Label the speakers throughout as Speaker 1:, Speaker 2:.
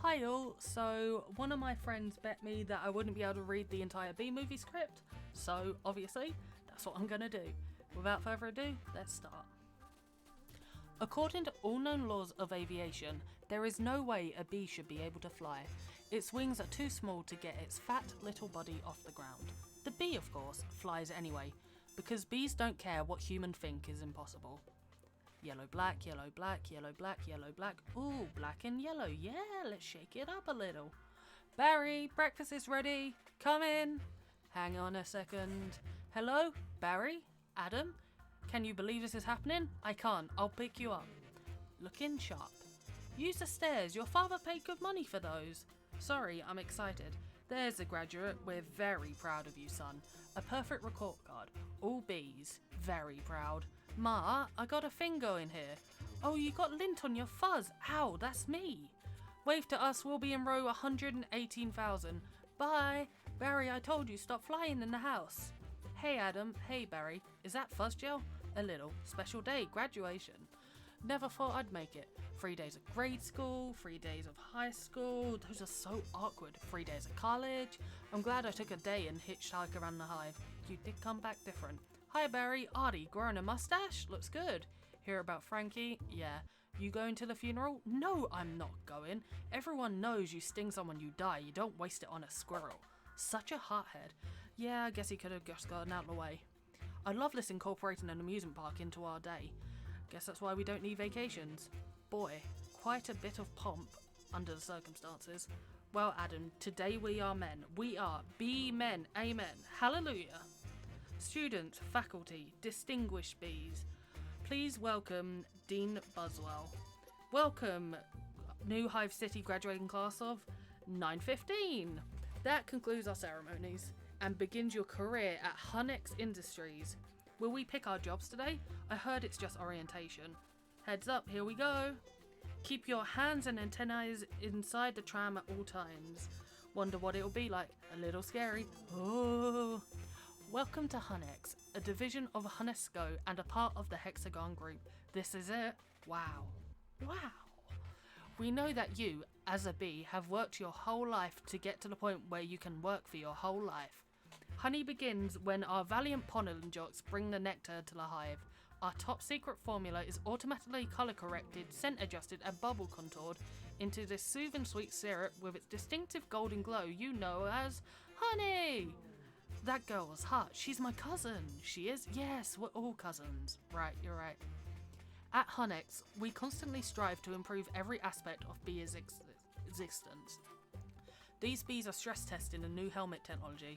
Speaker 1: Hi all, so one of my friends bet me that I wouldn't be able to read the entire Bee Movie script, so obviously that's what I'm gonna do. Without further ado, let's start. According to all known laws of aviation, there is no way a bee should be able to fly. Its wings are too small to get its fat little body off the ground. The bee, of course, flies anyway, because bees don't care what humans think is impossible. Yellow, black, yellow, black, yellow, black, yellow, black. Ooh, black and yellow. Yeah, let's shake it up a little. Barry, breakfast is ready. Come in. Hang on a second. Hello? Barry? Adam? Can you believe this is happening? I can't. I'll pick you up. Looking sharp. Use the stairs. Your father paid good money for those. Sorry, I'm excited. There's a graduate. We're very proud of you, son. A perfect report card. All B's. Very proud. Ma, I got a thing going here. Oh, you got lint on your fuzz. Ow, that's me. Wave to us. We'll be in row 118,000. Bye. Barry, I told you, stop flying in the house. Hey, Adam. Hey, Barry. Is that fuzz gel? A little. Special day. Graduation. Never thought I'd make it. 3 days of grade school, 3 days of high school. Those are so awkward. 3 days of college. I'm glad I took a day and hitchhiked around the hive. You did come back different. Hi, Barry. Artie, growing a mustache? Looks good. Hear about Frankie? Yeah. You going to the funeral? No, I'm not going. Everyone knows you sting someone, you die. You don't waste it on a squirrel. Such a hothead. Yeah, I guess he could have just gotten out of the way. I love this incorporating an amusement park into our day. Guess that's why we don't need vacations. Boy, quite a bit of pomp under the circumstances. Well, Adam, today we are men. We are bee men. Amen. Hallelujah. Students, faculty, distinguished bees, please welcome Dean Buswell. Welcome, new Hive City graduating class of 915. That concludes our ceremonies and begins your career at Hunex Industries. Will we pick our jobs today? I heard it's just orientation. Heads up, here we go. Keep your hands and antennae inside the tram at all times. Wonder what it'll be like. A little scary. Oh. Welcome to Hunex, a division of Hunesco and a part of the Hexagon Group. This is it. Wow. Wow. We know that you, as a bee, have worked your whole life to get to the point where you can work for your whole life. Honey begins when our valiant pollen jocks bring the nectar to the hive. Our top secret formula is automatically colour corrected, scent adjusted and bubble contoured into this soothing sweet syrup with its distinctive golden glow you know as honey. That girl was hot. She's my cousin. She is? Yes, we're all cousins. Right, you're right. At Hunex, we constantly strive to improve every aspect of bee existence. These bees are stress testing a new helmet technology.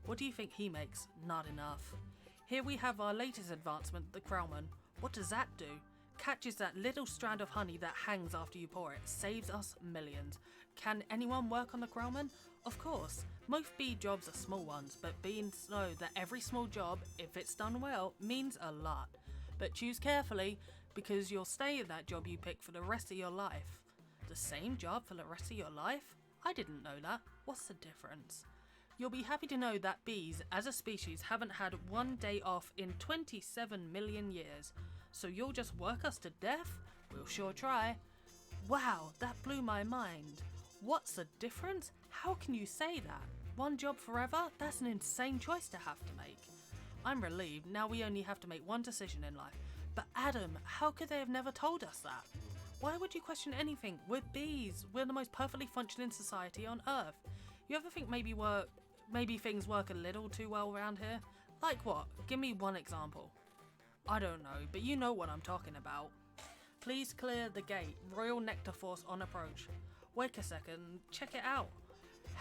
Speaker 1: What do you think he makes? Not enough. Here we have our latest advancement, the Krellman. What does that do? Catches that little strand of honey that hangs after you pour it. Saves us millions. Can anyone work on the Krellman? Of course. Most bee jobs are small ones, but bees know that every small job, if it's done well, means a lot. But choose carefully, because you'll stay in that job you pick for the rest of your life. The same job for the rest of your life? I didn't know that. What's the difference? You'll be happy to know that bees, as a species, haven't had one day off in 27 million years. So you'll just work us to death? We'll sure try. Wow, that blew my mind. What's the difference? How can you say that? One job forever? That's an insane choice to have to make. I'm relieved, now we only have to make one decision in life. But Adam, how could they have never told us that? Why would you question anything? We're bees. We're the most perfectly functioning society on Earth. You ever think maybe things work a little too well around here? Like what? Give me one example. I don't know, but you know what I'm talking about. Please clear the gate. Royal Nectar Force on approach. Wait a second, check it out.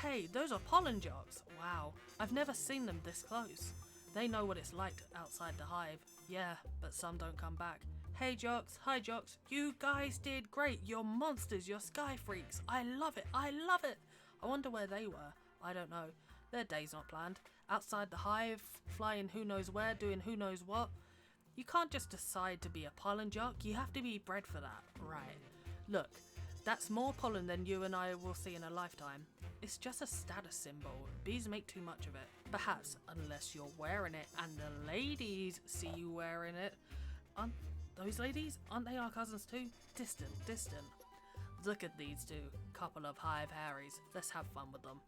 Speaker 1: Hey, those are pollen jocks. Wow, I've never seen them this close. They know what it's like outside the hive. Yeah, but some don't come back. Hey jocks, hi jocks, you guys did great. You're monsters, you're sky freaks. I love it, I love it. I wonder where they were. I don't know. Their day's not planned. Outside the hive, flying who knows where, doing who knows what. You can't just decide to be a pollen jock, you have to be bred for that. Right. Look, that's more pollen than you and I will see in a lifetime. It's just a status symbol. Bees make too much of it. Perhaps, unless you're wearing it and the ladies see you wearing it. Aren't those ladies? Aren't they our cousins too? Distant. Look at these two, couple of hive Harrys. Let's have fun with them.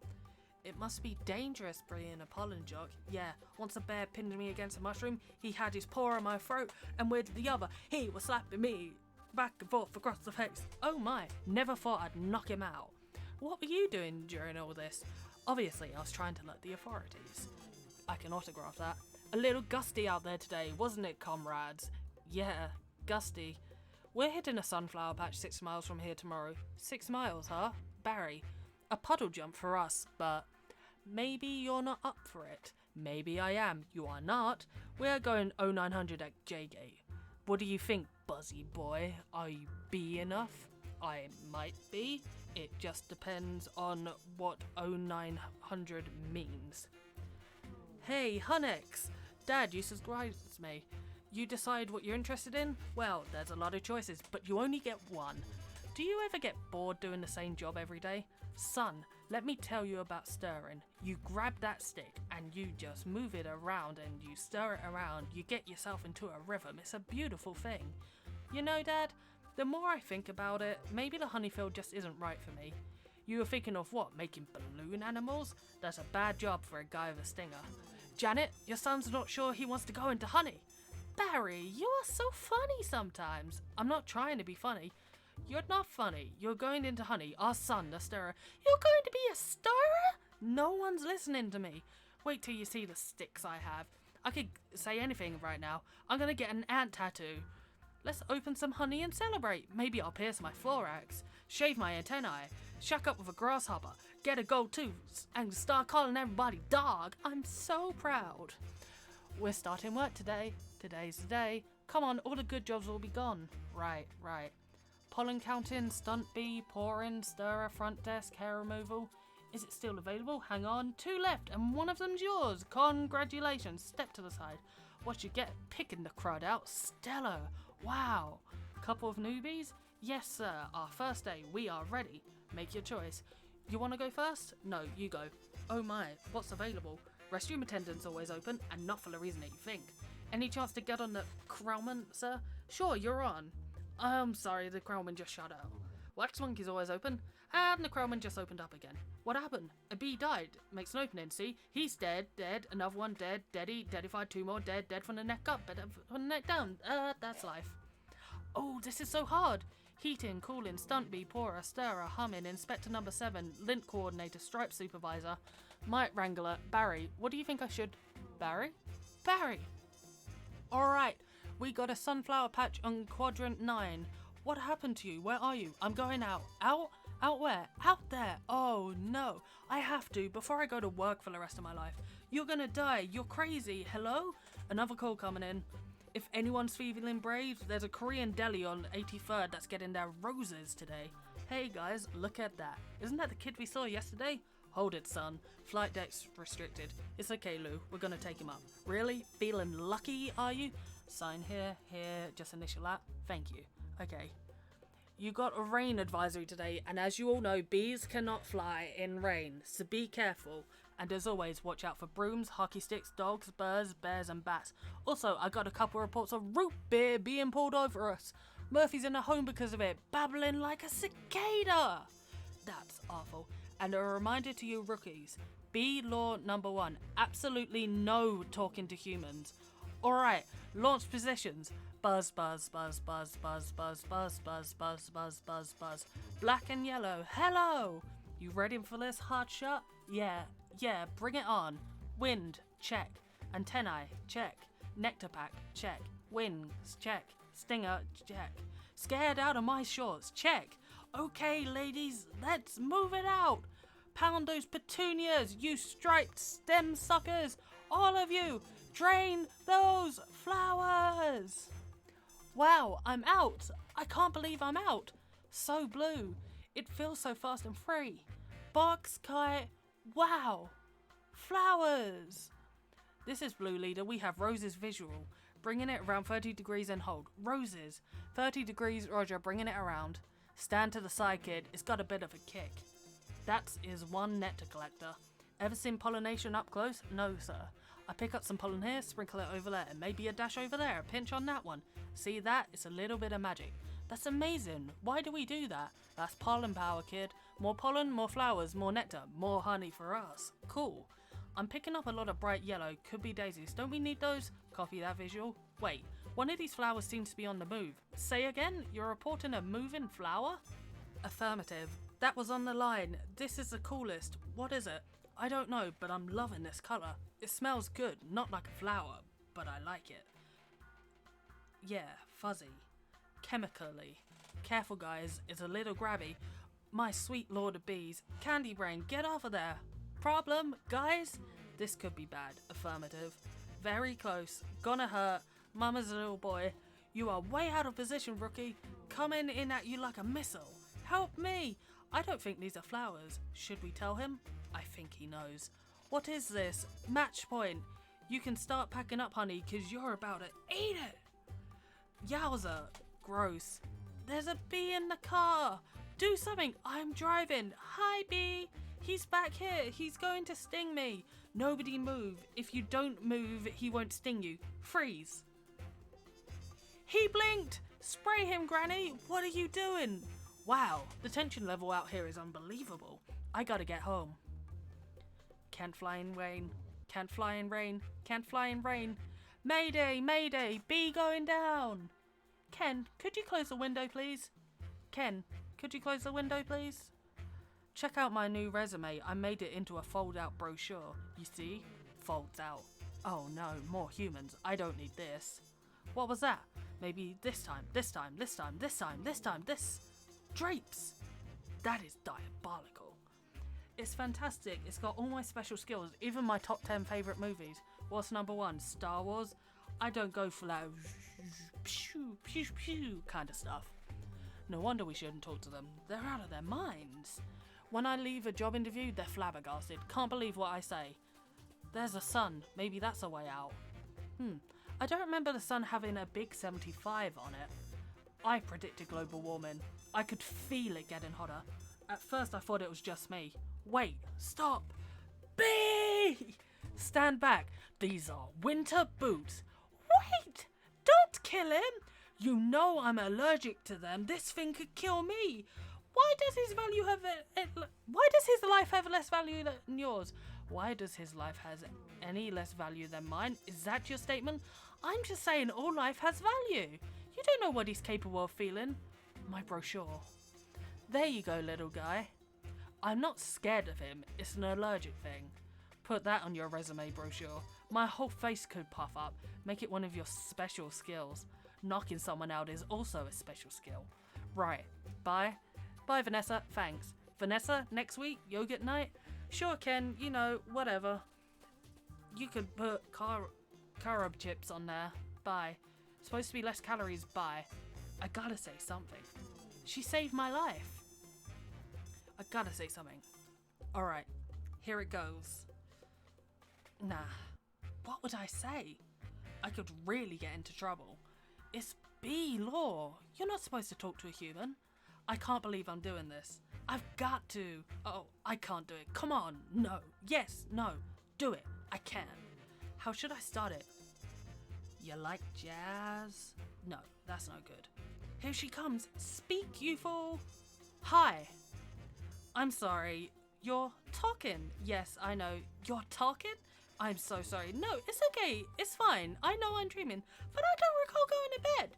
Speaker 1: It must be dangerous being a pollen jock. Yeah, once a bear pinned me against a mushroom, he had his paw on my throat, and with the other, he was slapping me back and forth across the face. Oh my, never thought I'd knock him out. What were you doing during all this? Obviously, I was trying to alert the authorities. I can autograph that. A little gusty out there today, wasn't it, comrades? Yeah, gusty. We're hitting a sunflower patch 6 miles from here tomorrow. 6 miles, huh? Barry. A puddle jump for us, but maybe you're not up for it. Maybe I am. You are not. We're going 0900 at J-Gate. What do you think, Buzzy boy? Are you B enough? I might be. It just depends on what 0900 means. Hey, Hunnex! Dad, you subscribed me. You decide what you're interested in? Well, there's a lot of choices, but you only get one. Do you ever get bored doing the same job every day? Son, let me tell you about stirring. You grab that stick and you just move it around and you stir it around. You get yourself into a rhythm. It's a beautiful thing. You know, Dad, the more I think about it, maybe the honeyfield just isn't right for me. You were thinking of what, making balloon animals? That's a bad job for a guy with a stinger. Janet, your son's not sure he wants to go into honey. Barry, you are so funny sometimes. I'm not trying to be funny. You're not funny. You're going into honey. Our son, the stirrer. You're going to be a stirrer? No one's listening to me. Wait till you see the sticks I have. I could say anything right now. I'm going to get an ant tattoo. Let's open some honey and celebrate. Maybe I'll pierce my thorax, shave my antennae, shack up with a grasshopper, get a gold tooth, and start calling everybody dog. I'm so proud. We're starting work today. Today's the day. Come on, all the good jobs will be gone. Right. Pollen counting, stunt bee, pouring, stirrer, front desk, hair removal. Is it still available? Hang on. 2 left, and one of them's yours. Congratulations. Step to the side. What you get? Picking the crowd out. Stellar. Wow. Couple of newbies? Yes, sir. Our first day. We are ready. Make your choice. You want to go first? No, you go. Oh my, what's available? Restroom attendant's always open, and not for the reason that you think. Any chance to get on the Krellman, sir? Sure, you're on. I'm sorry, the Krellman just shut out. Wax Monkey's always open, and the Krellman just opened up again. What happened? A bee died. Makes an opening, see? He's dead, another one dead, deadified, 2 more dead from the neck up, from the neck down. That's life. Oh, this is so hard. Heating, cooling, stunt bee, pourer, stirrer, humming, inspector number 7, lint coordinator, stripe supervisor, mite wrangler, Barry. What do you think I should... Barry? Alright, we got a sunflower patch on quadrant 9. What happened to you? Where are you? I'm going out. Out? Out where? Out there. Oh no, I have to before I go to work for the rest of my life. You're gonna die. You're crazy. Hello? Another call coming in. If anyone's feeling brave, there's a Korean deli on 83rd that's getting their roses today. Hey guys, look at that. Isn't that the kid we saw yesterday? Hold it, son. Flight deck's restricted. It's okay, Lou. We're gonna take him up. Really? Feeling lucky, are you? Sign here, just initial that. Thank you. Okay. You got a rain advisory today, and as you all know, bees cannot fly in rain, so be careful. And as always, watch out for brooms, hockey sticks, dogs, birds, bears, and bats. Also, I got a couple reports of root beer being poured over us. Murphy's in a home because of it, babbling like a cicada. That's awful. And a reminder to you rookies, bee law number 1, absolutely no talking to humans. Alright, launch positions. Buzz, buzz, buzz, buzz, buzz, buzz, buzz, buzz, buzz, buzz, buzz, buzz. Black and yellow, hello! You ready for this, hard shot? Yeah, bring it on. Wind, check. Antennae, check. Nectar pack, check. Wings, check. Stinger, check. Scared out of my shorts, check. Okay, ladies, let's move it out. Pound those petunias, you striped stem suckers. All of you, drain those flowers. Wow, I'm out. I can't believe I'm out. So blue. It feels so fast and free. Box kite. Wow. Flowers. This is Blue Leader. We have Rose's visual. Bringing it around 30 degrees and hold. Roses. 30 degrees, Roger, bringing it around. Stand to the side, kid. It's got a bit of a kick. That is one nectar collector. Ever seen pollination up close? No, sir. I pick up some pollen here, sprinkle it over there, and maybe a dash over there, a pinch on that one. See that? It's a little bit of magic. That's amazing. Why do we do that? That's pollen power, kid. More pollen, more flowers, more nectar, more honey for us. Cool. I'm picking up a lot of bright yellow. Could be daisies. Don't we need those? Copy that visual. Wait, one of these flowers seems to be on the move. Say again? You're reporting a moving flower? Affirmative. That was on the line. This is the coolest. What is it? I don't know, but I'm loving this colour. It smells good, not like a flower, but I like it. Yeah, fuzzy. Chemically. Careful guys, it's a little grabby. My sweet lord of bees. Candy brain, get off of there. Problem, guys? This could be bad. Affirmative. Very close. Gonna hurt. Mama's a little boy. You are way out of position, rookie. Coming in at you like a missile. Help me! I don't think these are flowers. Should we tell him? I think he knows. What is this? Match point. You can start packing up, honey, because you're about to eat it. Yowza. Gross. There's a bee in the car. Do something. I'm driving. Hi, bee. He's back here. He's going to sting me. Nobody move. If you don't move, he won't sting you. Freeze. He blinked. Spray him, Granny. What are you doing? Wow, the tension level out here is unbelievable. I gotta get home. Can't fly in rain. Can't fly in rain. Can't fly in rain. Mayday, mayday, bee going down. Ken, could you close the window, please? Ken, could you close the window, please? Check out my new resume. I made it into a fold-out brochure. You see? Folds out. Oh no, more humans. I don't need this. What was that? Maybe this time, this time, this time, this time, this time, this... Drapes! That is diabolical. It's fantastic. It's got all my special skills, even my top 10 favourite movies. What's number 1? Star Wars? I don't go for that pew, pew, pew kind of stuff. No wonder we shouldn't talk to them. They're out of their minds. When I leave a job interview, they're flabbergasted. Can't believe what I say. There's a sun. Maybe that's a way out. I don't remember the sun having a big 75 on it. I predicted global warming. I could feel it getting hotter. At first I thought it was just me. Wait, stop. Bee! Stand back. These are winter boots. Wait! Don't kill him! You know I'm allergic to them. This thing could kill me. Why does his life have less value than yours? Why does his life have any less value than mine? Is that your statement? I'm just saying all life has value. You don't know what he's capable of feeling. My brochure. There you go, little guy. I'm not scared of him. It's an allergic thing. Put that on your resume brochure. My whole face could puff up. Make it one of your special skills. Knocking someone out is also a special skill. Right. Bye. Bye, Vanessa. Thanks. Vanessa, next week, yogurt night? Sure, Ken. You know, whatever. You could put carob chips on there. Bye. Supposed to be less calories. Bye. I gotta say something. She saved my life. I gotta say something. Alright. Here it goes. Nah. What would I say? I could really get into trouble. It's bee law. You're not supposed to talk to a human. I can't believe I'm doing this. I've got to. Oh, I can't do it. Come on. No. Yes. No. Do it. I can. How should I start it? You like jazz? No, that's no good. Here she comes. Speak, you fool. Hi. I'm sorry. You're talking. Yes, I know. You're talking? I'm so sorry. No, it's okay. It's fine. I know I'm dreaming, but I don't recall going to bed.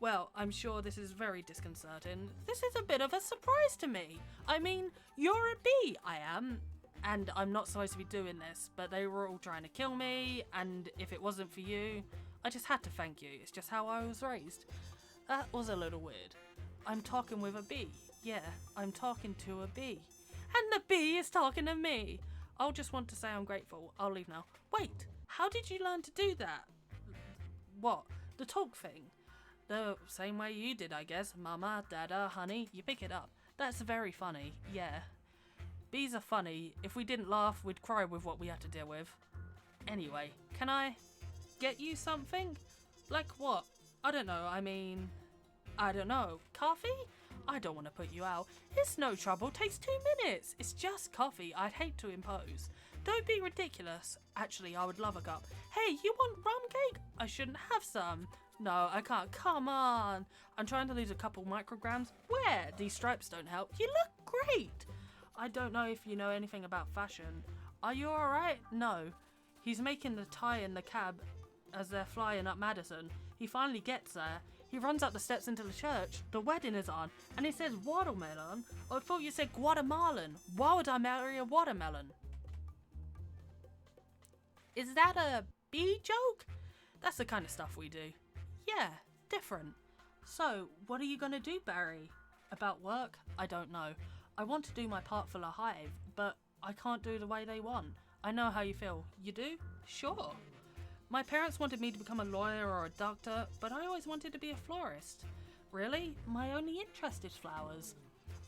Speaker 1: Well, I'm sure this is very disconcerting. This is a bit of a surprise to me. I mean, you're a bee. I am. And I'm not supposed to be doing this, but they were all trying to kill me, and if it wasn't for you, I just had to thank you. It's just how I was raised. That was a little weird. I'm talking with a bee. Yeah, I'm talking to a bee. And the bee is talking to me. I'll just want to say I'm grateful. I'll leave now. Wait, how did you learn to do that? What? The talk thing? The same way you did, I guess. Mama, dada, honey, you pick it up. That's very funny, yeah. Bees are funny. If we didn't laugh, we'd cry with what we had to deal with. Anyway, can I get you something? Like what? I don't know, I don't know. Coffee? I don't want to put you out. It's no trouble, takes 2 minutes. It's just coffee, I'd hate to impose. Don't be ridiculous. Actually, I would love a cup. Hey, you want rum cake? I shouldn't have some. No, I can't. Come on. I'm trying to lose a couple micrograms. Where? These stripes don't help. You look great. I don't know if you know anything about fashion. Are you alright? No. He's making the tie in the cab as they're flying up Madison. He finally gets there. He runs up the steps into the church. The wedding is on. And he says watermelon. I thought you said Guatemalan. Why would I marry a watermelon? Is that a bee joke? That's the kind of stuff we do. Yeah, different. So, what are you gonna do, Barry? About work? I don't know. I want to do my part for the Hive, but I can't do the way they want. I know how you feel. You do? Sure. My parents wanted me to become a lawyer or a doctor, but I always wanted to be a florist. Really? My only interest is flowers.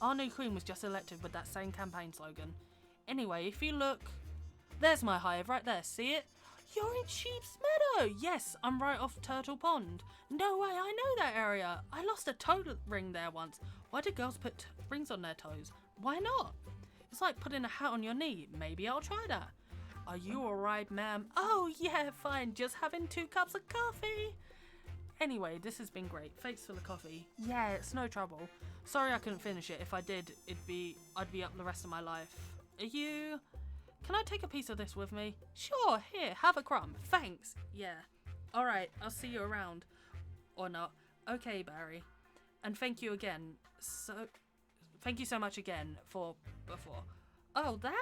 Speaker 1: Our new queen was just elected with that same campaign slogan. Anyway, if you look... There's my hive right there, see it? You're in Sheep's Meadow! Yes, I'm right off Turtle Pond. No way, I know that area. I lost a toe ring there once. Why do girls put rings on their toes? Why not? It's like putting a hat on your knee. Maybe I'll try that. Are you alright, ma'am? Oh, yeah, fine. Just having 2 cups of coffee. Anyway, this has been great. Thanks for the coffee. Yeah, it's no trouble. Sorry I couldn't finish it. If I did, I'd be up the rest of my life. Can I take a piece of this with me? Sure, here, have a crumb. Thanks. Yeah. Alright, I'll see you around. Or not. Okay, Barry. And thank you again. Thank you so much again for before. Oh, that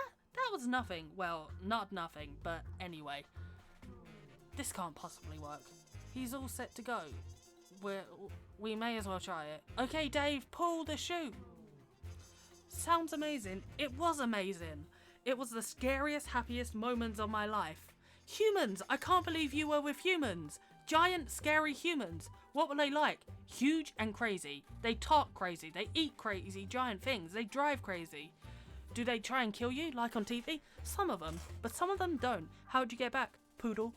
Speaker 1: was nothing. Well, not nothing, but anyway. This can't possibly work. He's all set to go. We may as well try it. Okay, Dave, pull the chute. Sounds amazing. It was amazing. It was the scariest, happiest moments of my life. Humans! I can't believe you were with humans! Giant, scary humans. What were they like? Huge and crazy. They talk crazy. They eat crazy giant things. They drive crazy. Do they try and kill you, like on TV? Some of them, but some of them don't. How'd you get back, Poodle?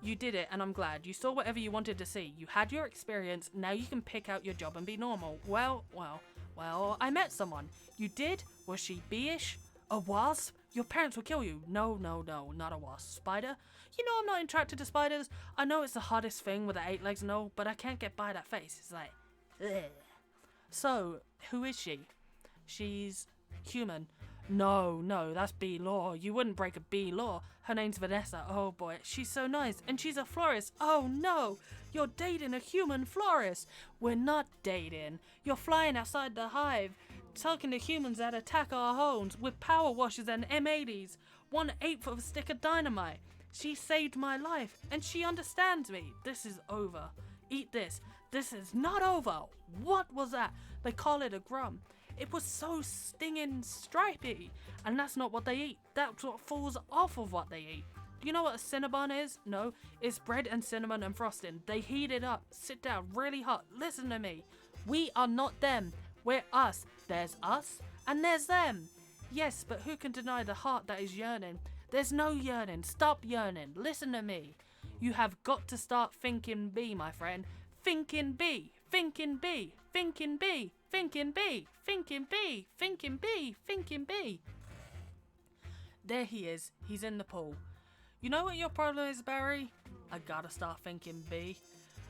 Speaker 1: You did it, and I'm glad. You saw whatever you wanted to see. You had your experience. Now you can pick out your job and be normal. Well, I met someone. You did? Was she bee-ish? A wasp? Your parents will kill you. No, not a wasp. Spider? You know I'm not attracted to spiders. I know it's the hardest thing with the 8 legs and all, but I can't get by that face. It's like, ugh. So, who is she? She's human. No, that's bee law. You wouldn't break a bee law. Her name's Vanessa. Oh boy, she's so nice. And she's a florist. Oh no, you're dating a human florist. We're not dating. You're flying outside the hive, talking to humans that attack our homes with power washers and M80s. 1/8 of a stick of dynamite. She saved my life, and she understands me. This is over. Eat this. This is not over. What was that? They call it a grum. It was so stinging stripy. And that's not what they eat. That's what falls off of what they eat. Do you know what a Cinnabon is? No, it's bread and cinnamon and frosting. They heat it up, sit down really hot. Listen to me. We are not them. We're us. There's us and there's them. Yes, but who can deny the heart that is yearning? There's no yearning. Stop yearning. Listen to me. You have got to start thinking bee, my friend. Thinking bee. Thinking bee. Thinking bee. Thinking bee. Thinking bee. Thinking bee. Thinking bee. There he is. He's in the pool. You know what your problem is, Barry? I gotta start thinking bee.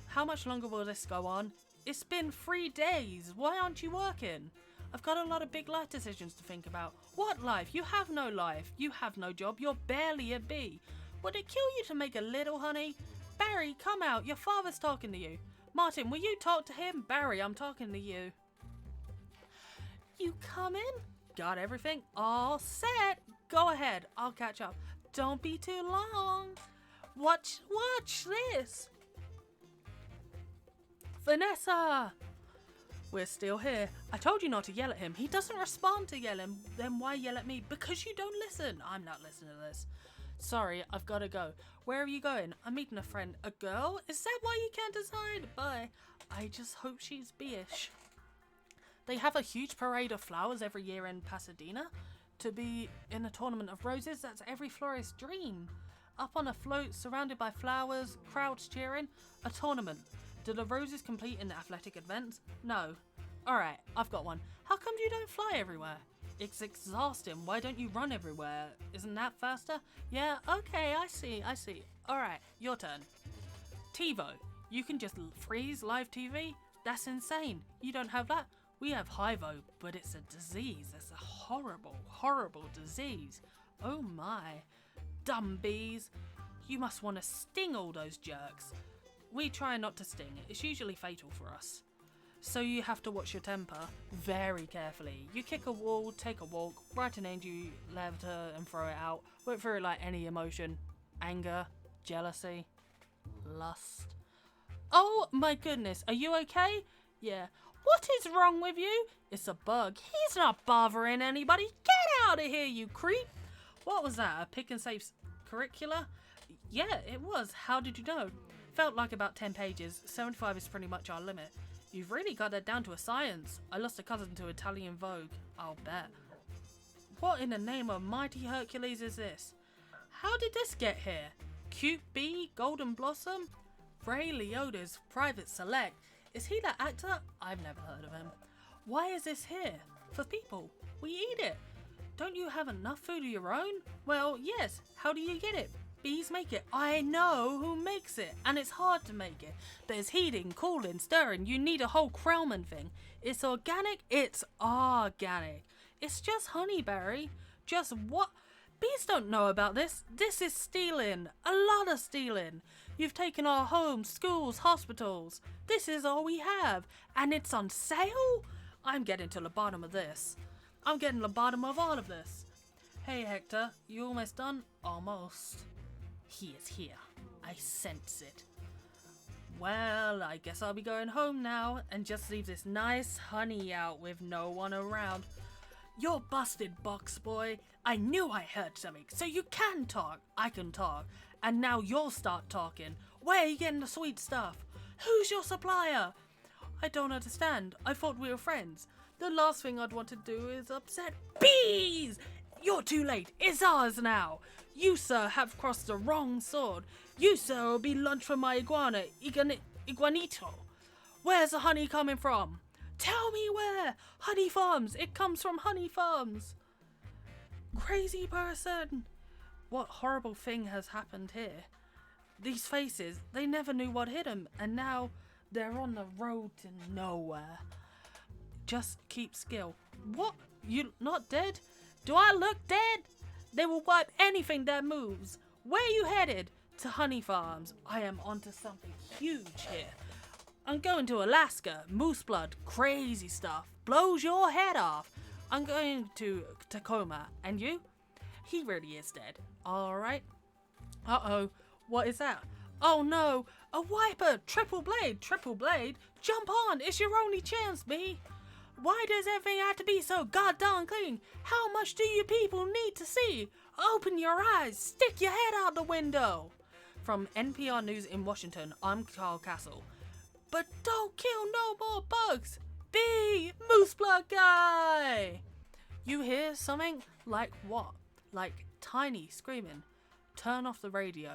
Speaker 1: How much longer will this go on? It's been 3 days. Why aren't you working? I've got a lot of big life decisions to think about. What life? You have no life. You have no job. You're barely a bee. Would it kill you to make a little honey? Barry, come out. Your father's talking to you. Martin, will you talk to him? Barry, I'm talking to you. You coming? Got everything all set. Go ahead. I'll catch up. Don't be too long. Watch this. Vanessa! We're still here. I told you not to yell at him. He doesn't respond to yelling. Then why yell at me? Because you don't listen. I'm not listening to this. Sorry, I've got to go. Where are you going? I'm meeting a friend. A girl? Is that why you can't decide? Bye. I just hope she's bee-ish. They have a huge parade of flowers every year in Pasadena. To be in a tournament of roses, that's every florist's dream. Up on a float, surrounded by flowers, crowds cheering. A tournament. Do the roses compete in athletic events? No. Alright, I've got one. How come you don't fly everywhere? It's exhausting. Why don't you run everywhere? Isn't that faster? Yeah, okay, I see. Alright, your turn. TiVo, You can just freeze live TV? That's insane. You don't have that? We have Hivo, but it's a disease. It's a horrible, horrible disease. Oh my. Dumb bees. You must want to sting all those jerks. We try not to sting. It's usually fatal for us. So you have to watch your temper very carefully. You kick a wall, take a walk, write an angel letter and throw it out. Work through it like any emotion. Anger, jealousy, lust. Oh my goodness, are you okay? Yeah. What is wrong with you? It's a bug. He's not bothering anybody. Get out of here, you creep. What was that, a pick and save curricula? Yeah, it was. How did you know? Felt like about 10 pages. 75 is pretty much our limit. You've really got that down to a science. I lost a cousin to Italian Vogue. I'll bet. What in the name of mighty Hercules is this? How did this get here? Cute Bee? Golden Blossom? Ray Liotta's Private Select. Is he that actor? I've never heard of him. Why is this here? For people. We eat it. Don't you have enough food of your own? Well, yes. How do you get it? Bees make it. I know who makes it, and it's hard to make it. There's heating, cooling, stirring. You need a whole Krellman thing. It's organic. It's organic. It's just honeyberry. Just what? Bees don't know about this. This is stealing. A lot of stealing. You've taken our homes, schools, hospitals. This is all we have, and it's on sale? I'm getting to the bottom of this. I'm getting to the bottom of all of this. Hey Hector, you almost done? Almost. He is here. I sense it. Well, I guess I'll be going home now and just leave this nice honey out with no one around. You're busted, box boy. I knew I heard something, so you can talk. I can talk. And now you'll start talking. Where are you getting the sweet stuff? Who's your supplier? I don't understand. I thought we were friends. The last thing I'd want to do is upset bees! You're too late. It's ours now. You, sir, have crossed the wrong sword. You, sir, will be lunch for my iguanito. Where's the honey coming from? Tell me where. Honey Farms. It comes from Honey Farms. Crazy person. What horrible thing has happened here? These faces, they never knew what hit them, and now they're on the road to nowhere. Just keep still. What? You not dead? Do I look dead? They will wipe anything that moves. Where are you headed? To Honey Farms. I am onto something huge here. I'm going to Alaska. Moose blood. Crazy stuff. Blows your head off. I'm going to Tacoma. And you? He really is dead. Alright. Uh-oh. What is that? Oh no. A wiper. Triple blade. Triple blade. Jump on. It's your only chance, B. Why does everything have to be so goddamn clean? How much do you people need to see? Open your eyes. Stick your head out the window. From NPR News in Washington, I'm Carl Castle. But don't kill no more bugs. B, Moose Blood Guy. You hear something? Like what? Like Tiny screaming. Turn off the radio.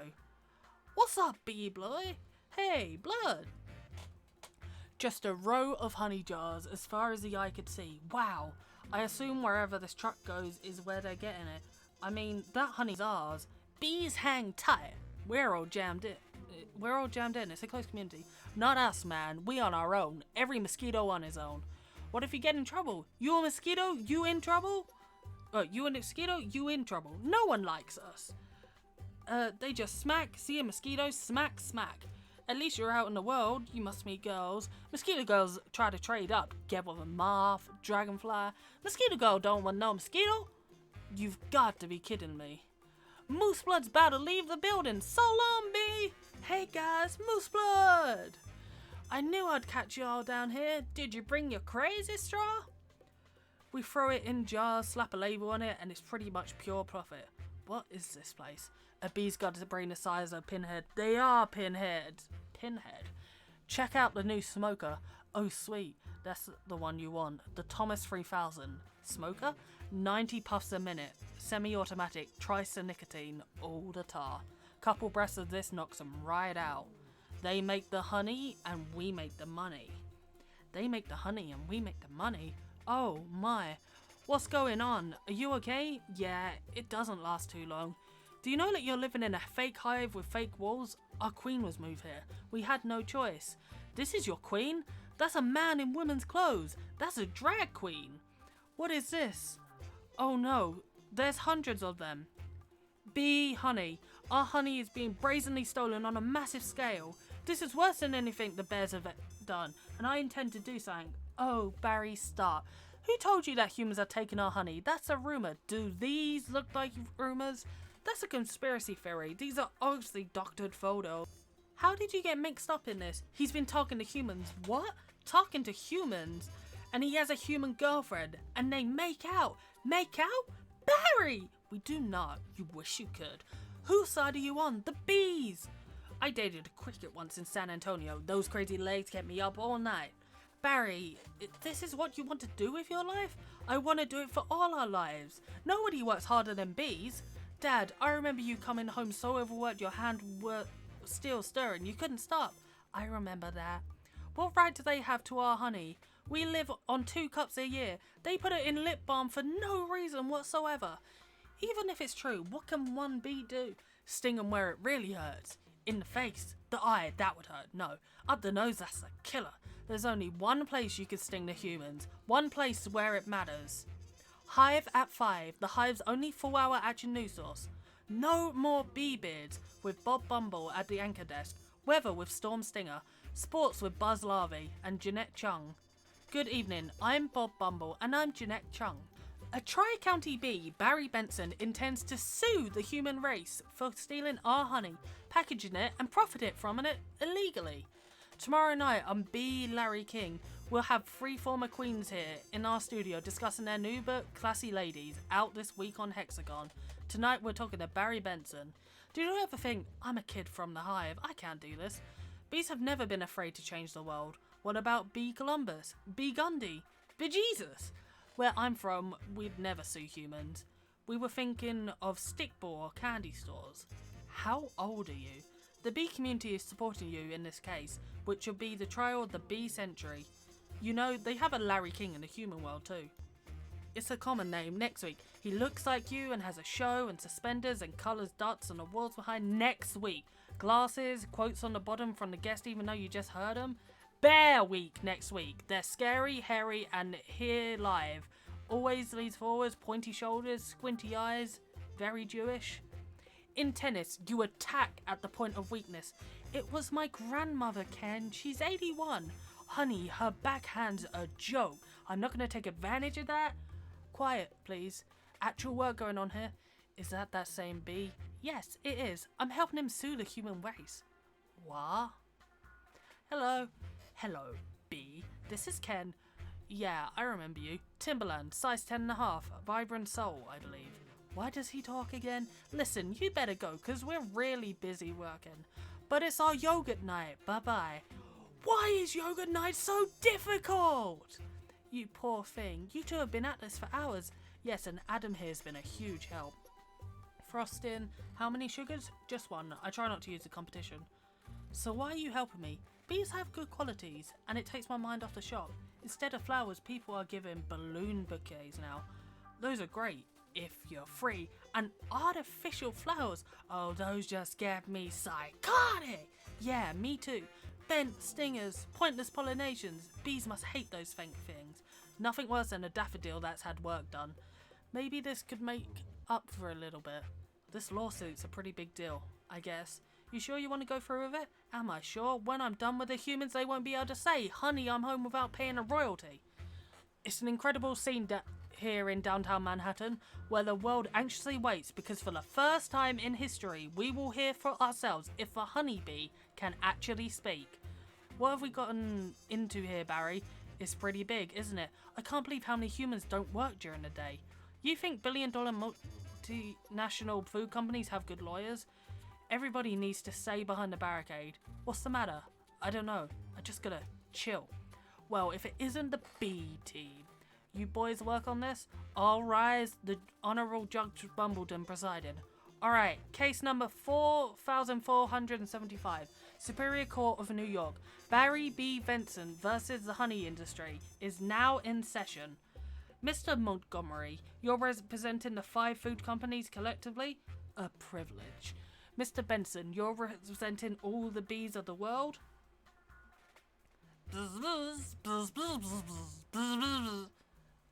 Speaker 1: What's up, bee boy? Hey, blood. Just a row of honey jars as far as the eye could see. Wow. I assume wherever this truck goes is where they're getting it. I mean, that honey's ours. Bees hang tight. We're all jammed in. It's a close community. Not us, man. We on our own. Every mosquito on his own. What if you get in trouble? You a mosquito? You in trouble? You a mosquito? You in trouble. No one likes us. They just smack. See a mosquito? Smack, smack. At least you're out in the world. You must meet girls. Mosquito girls try to trade up. Get with a moth, dragonfly. Mosquito girl don't want no mosquito. You've got to be kidding me. Moose Blood's about to leave the building. So long, B. Hey guys, Moose Blood. I knew I'd catch you all down here. Did you bring your crazy straw? We throw it in jars, slap a label on it, and it's pretty much pure profit. What is this place? A bee's got a brain the size of a pinhead. They are pinheads. Pinhead. Check out the new smoker. Oh sweet, that's the one you want. The Thomas 3000. Smoker? 90 puffs a minute. Semi-automatic. Nicotine. All the tar. Couple breaths of this knocks them right out. They make the honey and we make the money. They make the honey and we make the money? Oh my. What's going on? Are you okay? Yeah, it doesn't last too long. Do you know that you're living in a fake hive with fake walls? Our queen was moved here. We had no choice. This is your queen? That's a man in women's clothes. That's a drag queen. What is this? Oh no, there's hundreds of them. Bee honey. Our honey is being brazenly stolen on a massive scale. This is worse than anything the bears have done, and I intend to do something. Oh, Barry, stop. Who told you that humans are taking our honey? That's a rumour. Do these look like rumours? That's a conspiracy theory. These are obviously doctored photos. How did you get mixed up in this? He's been talking to humans. What? Talking to humans? And he has a human girlfriend. And they make out. Make out? Barry! We do not. You wish you could. Whose side are you on? The bees! I dated a cricket once in San Antonio. Those crazy legs kept me up all night. Barry, this is what you want to do with your life? I want to do it for all our lives. Nobody works harder than bees. Dad, I remember you coming home so overworked your hand were still stirring. You couldn't stop. I remember that. What right do they have to our honey? We live on 2 cups a year. They put it in lip balm for no reason whatsoever. Even if it's true, what can one bee do? Sting them where it really hurts. In the face, the eye, that would hurt. No, up the nose, that's a killer. There's only one place you can sting the humans. One place where it matters. Hive at 5, the Hive's only 4-hour action news source. No more bee beards with Bob Bumble at the anchor desk. Weather with Storm Stinger. Sports with Buzz Larvey and Jeanette Chung. Good evening, I'm Bob Bumble and I'm Jeanette Chung. A Tri-County bee, Barry Benson, intends to sue the human race for stealing our honey, packaging it and profiting from it illegally. Tomorrow night on Bee Larry King, we'll have 3 former queens here in our studio discussing their new book, Classy Ladies, out this week on Hexagon. Tonight we're talking to Barry Benson. Do you ever think, I'm a kid from the Hive, I can't do this? Bees have never been afraid to change the world. What about Bee Columbus? Bee Gundy? Bejesus? Where I'm from, we'd never sue humans. We were thinking of stickball or candy stores. How old are you? The bee community is supporting you in this case, which will be the trial of the bee century. You know, they have a Larry King in the human world too. It's a common name. Next week, he looks like you and has a show and suspenders and colours dots on the walls behind next week. Glasses, quotes on the bottom from the guest even though you just heard them. Bear Week next week. They're scary, hairy and here live. Always leans forwards, pointy shoulders, squinty eyes. Very Jewish. In tennis, you attack at the point of weakness. It was my grandmother, Ken. She's 81. Honey, her backhand's a joke. I'm not going to take advantage of that. Quiet, please. Actual work going on here. Is that same bee? Yes, it is. I'm helping him sue the human race. What? Hello. Hello, bee. This is Ken. Yeah, I remember you. Timberland, size 10.5. Vibrant soul, I believe. Why does he talk again? Listen, you better go, because we're really busy working. But it's our yogurt night. Bye-bye. Why is yogurt night so difficult? You poor thing. You two have been at this for hours. Yes, and Adam here's been a huge help. Frosting. How many sugars? Just 1. I try not to use the competition. So why are you helping me? Bees have good qualities, and it takes my mind off the shop. Instead of flowers, people are giving balloon bouquets now. Those are great. If you're free, and artificial flowers, oh, those just get me psychotic. Yeah, me too. Bent stingers, pointless pollinations. Bees must hate those fake things. Nothing worse than a daffodil that's had work done. Maybe this could make up for a little bit. This lawsuit's a pretty big deal, I guess. You sure you want to go through with it? Am I sure? When I'm done with the humans, they won't be able to say, honey, I'm home without paying a royalty. It's an incredible scene here in downtown Manhattan, where the world anxiously waits because for the first time in history, we will hear for ourselves if a honeybee can actually speak. What have we gotten into here, Barry? It's pretty big, isn't it? I can't believe how many humans don't work during the day. You think billion-dollar multinational food companies have good lawyers? Everybody needs to stay behind the barricade. What's the matter? I don't know. I just gotta chill. Well, if it isn't the B team. You boys work on this? All rise. The Honourable Judge Bumbledon presided. Alright, case number 4475. Superior Court of New York. Barry B. Benson versus the honey industry is now in session. Mr. Montgomery, you're representing the 5 food companies collectively? a privilege. Mr. Benson, you're representing all the bees of the world?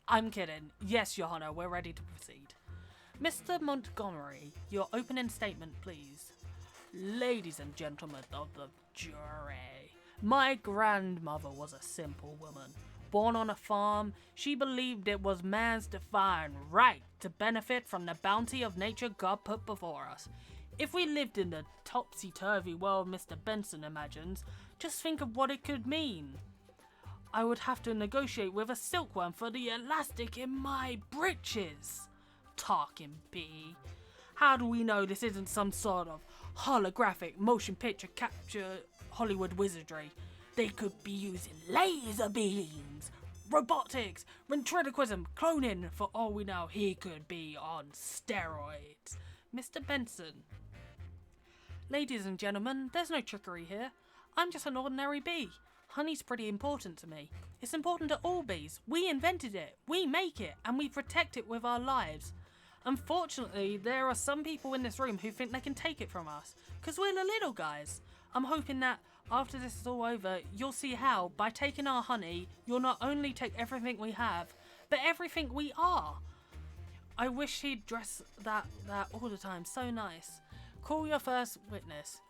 Speaker 1: I'm kidding. Yes, Your Honor, we're ready to proceed. Mr. Montgomery, your opening statement, please. Ladies and gentlemen of the jury, my grandmother was a simple woman. Born on a farm, she believed it was man's divine right to benefit from the bounty of nature God put before us. If we lived in the topsy-turvy world Mr. Benson imagines, just think of what it could mean. I would have to negotiate with a silkworm for the elastic in my breeches. Talking bee. How do we know this isn't some sort of holographic motion picture capture Hollywood wizardry? They could be using laser beams, robotics, ventriloquism, cloning. For all we know, he could be on steroids. Mr. Benson. Ladies and gentlemen, there's no trickery here. I'm just an ordinary bee. Honey's pretty important to me. It's important to all bees. We invented it, we make it, and we protect it with our lives. Unfortunately, there are some people in this room who think they can take it from us, because we're the little guys. I'm hoping that after this is all over, you'll see how, by taking our honey, you'll not only take everything we have, but everything we are. I wish he'd dress that all the time, so nice. Call your first witness.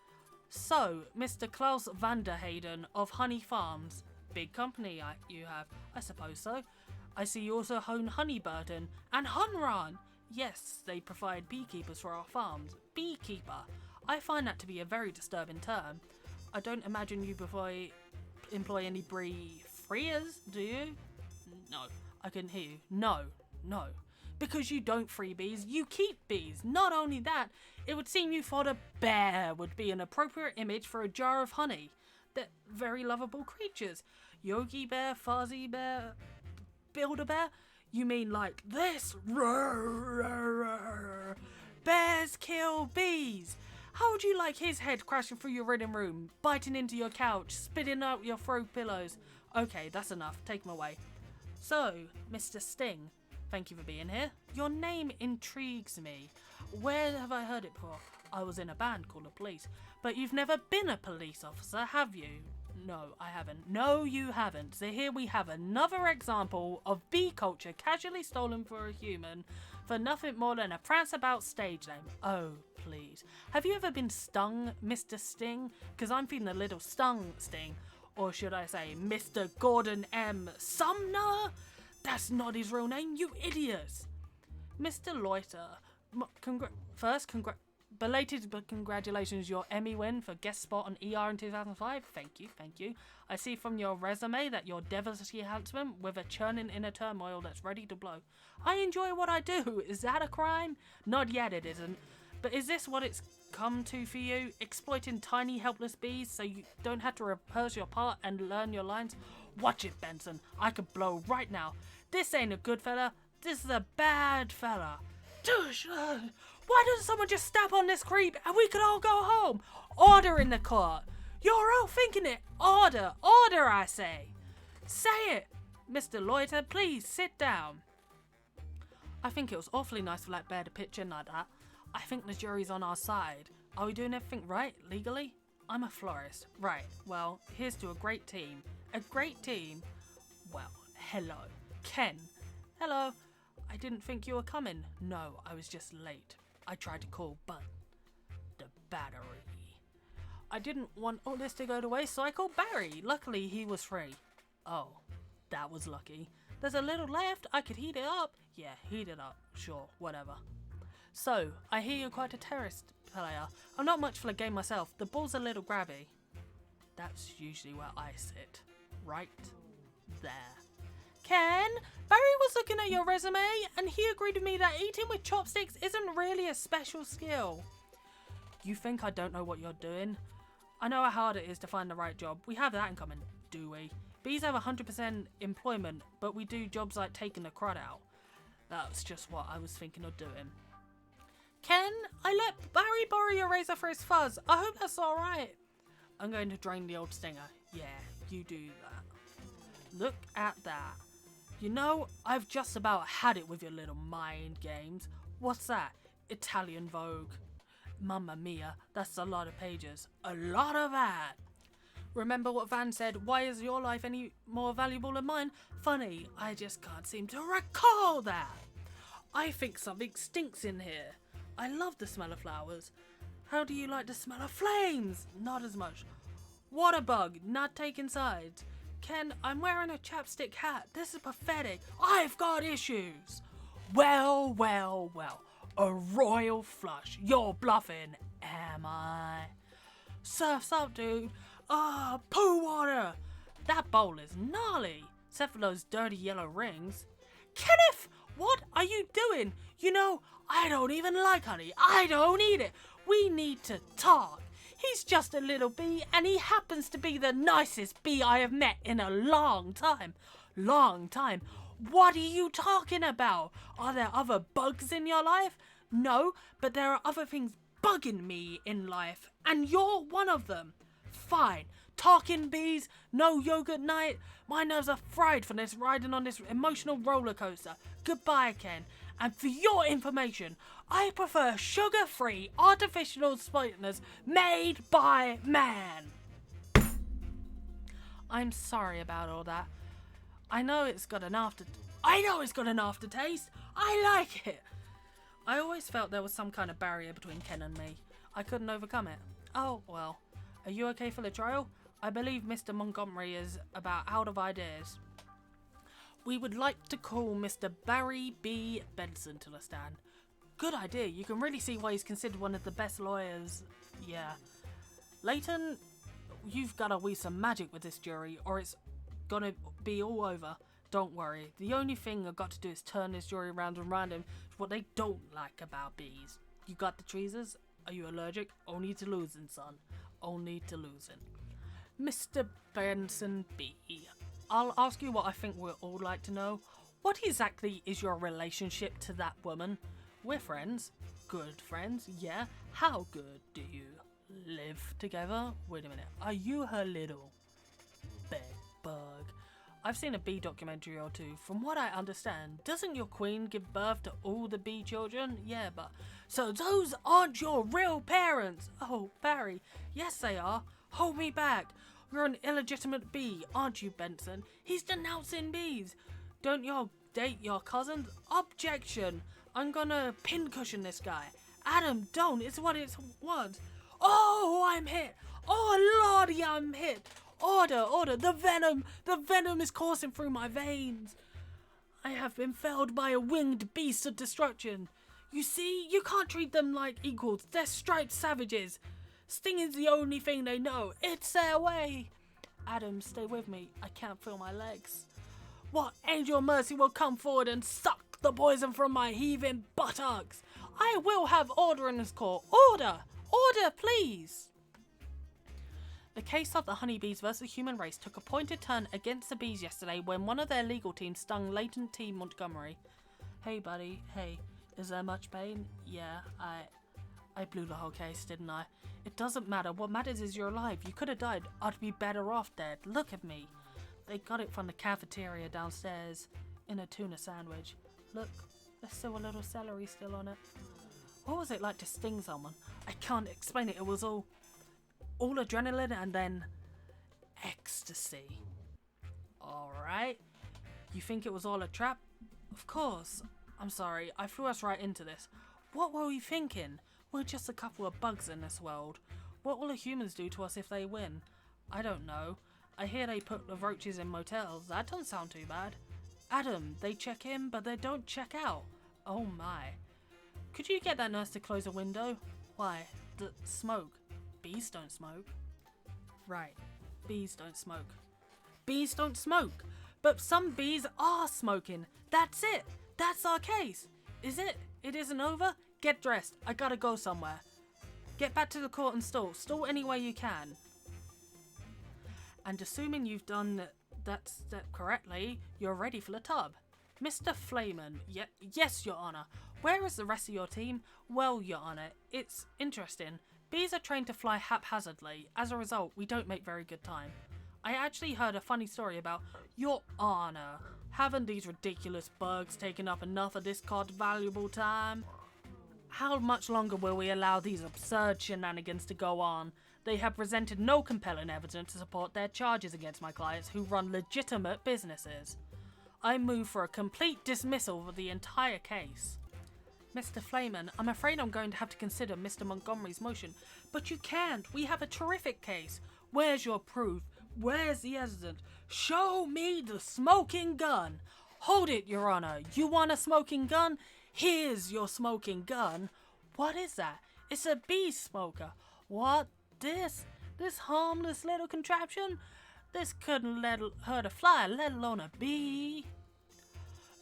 Speaker 1: So, Mr. Klaus Vanderheyden of Honey Farms. Big company you have, I suppose so. I see you also own Honeyburden and Hunran. Yes, they provide beekeepers for our farms. Beekeeper. I find that to be a very disturbing term. I don't imagine you employ any bee freers, do you? No, I couldn't hear you. No. Because you don't free bees, you keep bees. Not only that, it would seem you thought a bear would be an appropriate image for a jar of honey. They're very lovable creatures. Yogi Bear, Fuzzy Bear, Build-A-Bear? You mean like this? Bears kill bees. How would you like his head crashing through your reading room, biting into your couch, spitting out your throw pillows? Okay, that's enough. Take him away. So, Mr. Sting, thank you for being here. Your name intrigues me. Where have I heard it before? I was in a band called The Police. But you've never been a police officer, have you? No, I haven't. No, you haven't. So here we have another example of bee culture casually stolen for a human for nothing more than a prance-about stage name. Oh, please. Have you ever been stung, Mr. Sting? Because I'm feeling a little stung, Sting. Or should I say, Mr. Gordon M. Sumner? That's not his real name, you idiots. Mr. Loiter, belated congratulations, your Emmy win for guest spot on ER in 2005. Thank you. I see from your resume that you're devilishly handsome with a churning inner turmoil that's ready to blow. I enjoy what I do. Is that a crime? Not yet, it isn't. But is this what it's come to for you? Exploiting tiny helpless bees so you don't have to rehearse your part and learn your lines? Watch it, Benson. I could blow right now. This ain't a good fella. This is a bad fella. Why doesn't someone just step on this creep and we could all go home? Order in the court. You're all thinking it. Order, I say. Say it. Mr. Loiter, please sit down. I think it was awfully nice for that bear to pitch in like that. I think the jury's on our side. Are we doing everything right, legally? I'm a florist. Right, well, here's to a great team. A great team? Well, hello. Ken. Hello. I didn't think you were coming. No, I was just late. I tried to call, but the battery. I didn't want all this to go to waste, so I called Barry. Luckily, he was free. Oh, that was lucky. There's a little left. I could heat it up. Yeah, heat it up. Sure, whatever. So, I hear you're quite a terrorist player. I'm not much for the game myself. The ball's a little grabby. That's usually where I sit. Right there. Ken, Barry was looking at your resume and he agreed with me that eating with chopsticks isn't really a special skill. You think I don't know what you're doing? I know how hard it is to find the right job. We have that in common, do we? Bees have 100% employment, but we do jobs like taking the crud out. That's just what I was thinking of doing. Ken, I let Barry borrow your razor for his fuzz. I hope that's alright. I'm going to drain the old stinger. Yeah, you do that. Look at that. You know, I've just about had it with your little mind games. What's that? Italian Vogue. Mamma mia, that's a lot of pages. A lot of that. Remember what Van said, why is your life any more valuable than mine? Funny, I just can't seem to recall that. I think something stinks in here. I love the smell of flowers. How do you like the smell of flames? Not as much. Water bug, not taking sides. Ken, I'm wearing a chapstick hat. This is pathetic. I've got issues. Well, well, well. A royal flush. You're bluffing, am I? Surf's up, dude. Poo water. That bowl is gnarly, except for those dirty yellow rings. Kenneth, what are you doing? You know, I don't even like honey. I don't eat it. We need to talk. He's just a little bee, and he happens to be the nicest bee I have met in a long time. Long time. What are you talking about? Are there other bugs in your life? No, but there are other things bugging me in life, and you're one of them. Fine. Talking bees, no yogurt night. My nerves are fried from this riding on this emotional roller coaster. Goodbye, Ken. And for your information, I prefer sugar-free artificial sweeteners made by man. I'm sorry about all that. I know it's got an aftertaste. I like it. I always felt there was some kind of barrier between Ken and me. I couldn't overcome it. Oh, well. Are you okay for the trial? I believe Mr. Montgomery is about out of ideas. We would like to call Mr. Barry B. Benson to the stand. Good idea. You can really see why he's considered one of the best lawyers. Yeah. Leighton, you've got to weave some magic with this jury, or it's gonna be all over. Don't worry. The only thing I've got to do is turn this jury round and round him to what they don't like about bees. You got the tweezers? Are you allergic? Only to losing, son. Only to losing. Mr. Benson B. I'll ask you what I think we'd all like to know. What exactly is your relationship to that woman? We're friends. Good friends, yeah. How good do you live together? Wait a minute. Are you her little bed bug? I've seen a bee documentary or two. From what I understand, doesn't your queen give birth to all the bee children? Yeah, but... So those aren't your real parents! Oh, Barry. Yes, they are. Hold me back. You're an illegitimate bee, aren't you, Benson? He's denouncing bees. Don't y'all date your cousins? Objection. I'm gonna pincushion this guy. Adam, don't. It's what it wants. Oh, I'm hit. Oh, lordy, I'm hit. Order, order. The venom is coursing through my veins. I have been felled by a winged beast of destruction. You see, you can't treat them like equals. They're striped savages. Sting is the only thing they know. It's their way. Adam, stay with me. I can't feel my legs. What angel of mercy will come forward and suck the poison from my heaving buttocks? I will have order in this court. Order! Order, please! The case of the honeybees versus human race took a pointed turn against the bees yesterday when one of their legal teams stung Leighton T. Montgomery. Hey, buddy. Hey, is there much pain? Yeah, I blew the whole case, didn't I? It doesn't matter. What matters is you're alive. You could have died. I'd be better off dead. Look at me. They got it from the cafeteria downstairs in a tuna sandwich. Look, there's still a little celery still on it. What was it like to sting someone? I can't explain it. It was all adrenaline and then ecstasy. Alright. You think it was all a trap? Of course. I'm sorry. I threw us right into this. What were we thinking? We're just a couple of bugs in this world. What will the humans do to us if they win? I don't know. I hear they put the roaches in motels. That doesn't sound too bad. Adam, they check in, but they don't check out. Oh my. Could you get that nurse to close a window? Why? The smoke. Bees don't smoke. Right. Bees don't smoke. Bees don't smoke. But some bees are smoking. That's it. That's our case. Is it? It isn't over? Get dressed. I gotta go somewhere. Get back to the court and stall. Stall any way you can. And assuming you've done that step correctly, you're ready for the tub. Mr. Flayman. Yes, Your Honor. Where is the rest of your team? Well, Your Honor, it's interesting. Bees are trained to fly haphazardly. As a result, we don't make very good time. I actually heard a funny story about Your Honor. Haven't these ridiculous bugs taken up enough of this court's valuable time? How much longer will we allow these absurd shenanigans to go on? They have presented no compelling evidence to support their charges against my clients who run legitimate businesses. I move for a complete dismissal of the entire case. Mr. Flayman, I'm afraid I'm going to have to consider Mr. Montgomery's motion. But you can't. We have a terrific case. Where's your proof? Where's the evidence? Show me the smoking gun. Hold it, Your Honor. You want a smoking gun? Here's your smoking gun. What is that? It's a bee smoker. What? This harmless little contraption? This couldn't hurt a fly, let alone a bee.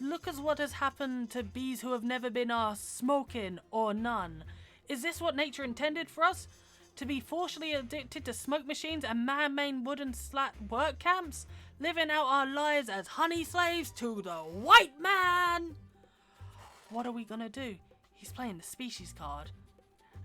Speaker 1: Look at what has happened to bees who have never been smoking or none. Is this what nature intended for us? To be forcibly addicted to smoke machines and man-made wooden slat work camps? Living out our lives as honey slaves to the white man? What are we gonna do? He's playing the species card.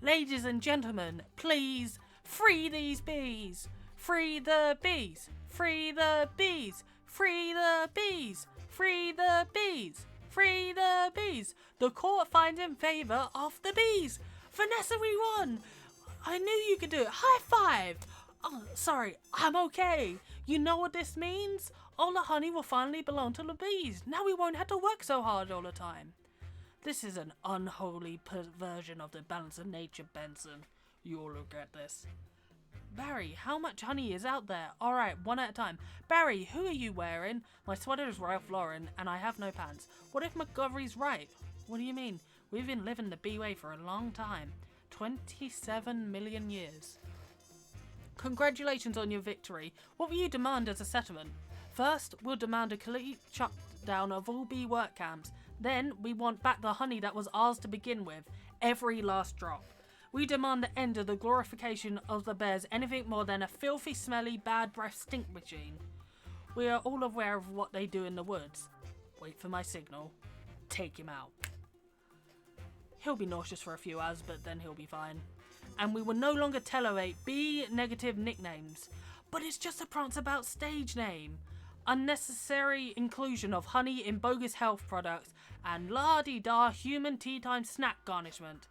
Speaker 1: Ladies and gentlemen, please free these bees. Free the bees. Free the bees. Free the bees. Free the bees. Free the bees. The court finds in favour of the bees. Vanessa, we won. I knew you could do it. High five. Oh, sorry, I'm okay. You know what this means? All the honey will finally belong to the bees. Now we won't have to work so hard all the time. This is an unholy perversion of the balance of nature, Benson. You'll regret this. Barry, how much honey is out there? Alright, one at a time. Barry, who are you wearing? My sweater is Ralph Lauren, and I have no pants. What if Montgomery's right? What do you mean? We've been living the bee way for a long time. 27 million years. Congratulations on your victory. What will you demand as a settlement? First, we'll demand a complete shutdown of all bee work camps. Then, we want back the honey that was ours to begin with. Every last drop. We demand the end of the glorification of the bears anything more than a filthy, smelly, bad breath stink machine. We are all aware of what they do in the woods. Wait for my signal. Take him out. He'll be nauseous for a few hours, but then he'll be fine. And we will no longer tolerate B-negative nicknames. But it's just a prance about stage name. Unnecessary inclusion of honey in bogus health products and la-di-da human tea time snack garnishment.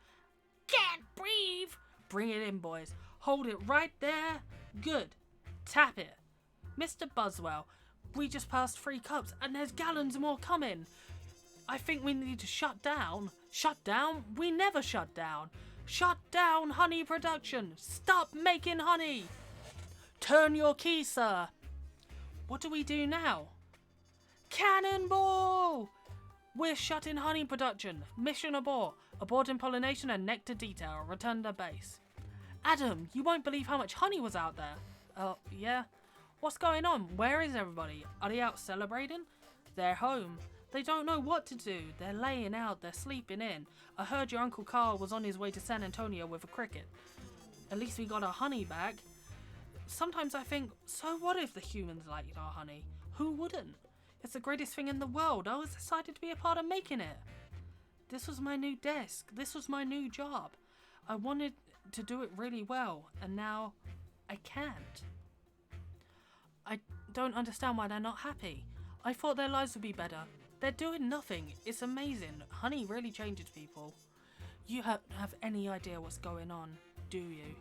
Speaker 1: Can't breathe! Bring it in, boys. Hold it right there. Good. Tap it. Mr. Buswell, we just passed 3 cups and there's gallons more coming. I think we need to shut down. Shut down? We never shut down. Shut down honey production. Stop making honey. Turn your key, sir. What do we do now? Cannonball! We're shutting honey production. Mission abort. Aborting pollination and nectar detail. Return to base. Adam, you won't believe how much honey was out there. Yeah? What's going on? Where is everybody? Are they out celebrating? They're home. They don't know what to do. They're laying out. They're sleeping in. I heard your Uncle Carl was on his way to San Antonio with a cricket. At least we got our honey back. Sometimes I think, so what if the humans liked our honey? Who wouldn't? It's the greatest thing in the world. I was excited to be a part of making it. This was my new desk. This was my new job. I wanted to do it really well, and now I can't. I don't understand why they're not happy. I thought their lives would be better. They're doing nothing. It's amazing. Honey really changes people. You have any idea what's going on, do you?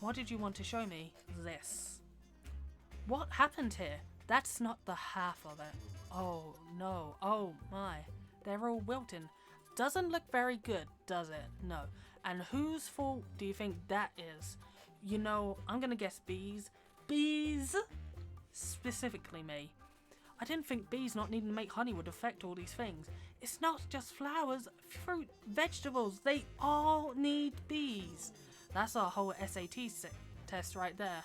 Speaker 1: What did you want to show me? This. What happened here? That's not the half of it. Oh no. Oh my. They're all wilting. Doesn't look very good, does it? No. And whose fault do you think that is? You know, I'm gonna guess bees. Bees? Specifically me. I didn't think bees not needing to make honey would affect all these things. It's not just flowers, fruit, vegetables. They all need bees. That's our whole SAT test right there.